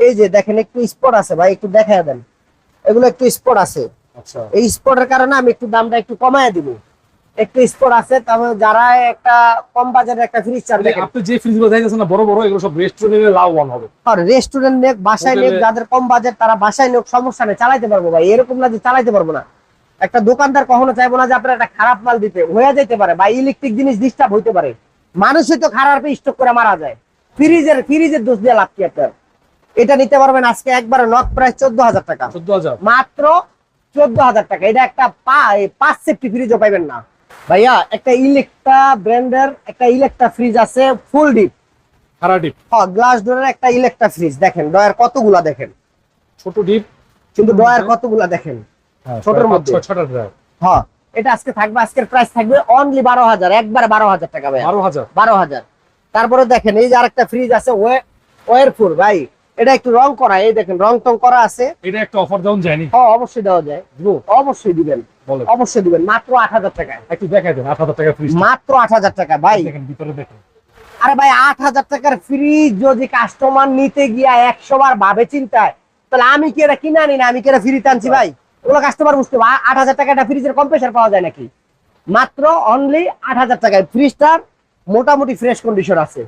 এই যে দেখেন একটু স্পট আছে ভাই, একটু দেখায় দেন, এগুলো একটু স্পট আছে। আচ্ছা, এই স্পটের কারণে আমি একটু দামটা একটু কমায় দিব, একটু স্পট আছে। তবে যারা একটা কম বাজারের একটা ফ্রিজ চান, দেখেন আপনি যে ফ্রিজগুলো দেখাচ্ছেন না বড় বড়, এগুলো সব রেস্টুরেন্টে লাভবান হবে। আর রেস্টুরেন্ট নেক, বাসায় নেক, হোটেলে- যাদের কম বাজেট তারা বাসায় নেক, সমস্যা নেই, চালাইতে পারবো ভাই। এরকম না যে চালাইতে পারবো না, একটা দোকানদার কখনো চাইবো না যে আপনার একটা খারাপ মাল দিতে, হয়ে যেতে পারে বা ইলেকট্রিক জিনিস ডিস্টার্ব হইতে পারে, মানুষই তো খারাপ স্টক করে মারা যায়। ফ্রিজের দোষ দিয়ে লাভ কি আপনার? এটা নিতে পারবেন আজকে একবারে নক প্রাইস 14,000 টাকা, 14,000। মাত্র 14,000 টাকা। এটা একটা 5 সেফটি ফ্রিজও পাইবেন না ভাইয়া। একটা ইলেকট্রা ব্র্যান্ডের একটা ইলেকট্রা ফ্রিজ আছে, ফুল ডিপ খারাডিপ, গ্লাস ডোরের একটা ইলেকট্রা ফ্রিজ। দেখেন ডয়ার কতগুলা, দেখেন ছোট ডিপ, কিন্তু ডয়ার কতগুলা দেখেন ছোটর মধ্যে। ছটা ড্রাইভ, হ্যাঁ, এটা আজকে থাকবে, আজকের প্রাইস থাকবে অনলি 12,000, একবার 12,000 টাকা ভাই, 12,000। 12,000। তারপরে দেখেন এই যে আরেকটা ফ্রিজ আছে ওয়ারপুল ভাই, এটা একটু রং করা, এই দেখেন রং টং করা আছে। এটা একটা অফার দেওয়া যায়নি? হ্যাঁ অবশ্যই দেওয়া যায়, দিব, অবশ্যই দিবেন, বলেন। অবশ্যই দিবেন, মাত্র 8,000 টাকা, একটু দেখাই দেন 8,000 টাকা ফ্রিজ, মাত্র 8,000 টাকা ভাই। দেখেন ভিতরে দেখেন। আরে ভাই 8,000 টাকার ফ্রিজ যদি কাস্টমার নিতে গিয়া 100 বার ভাবে চিন্তায়, তাহলে আমি কি এটা কিনে আনি না, আমি কি এটা ফ্রিতে আনছি ভাই? ওগুলো কাস্টমার বুঝতে হবে। 8,000 টাকা একটা ফ্রিজের কম্প্রেসার পাওয়া যায় নাকি? মাত্র অনলি 8,000 টাকায় ফ্রিজটার মোটামুটি ফ্রেশ কন্ডিশন আছে।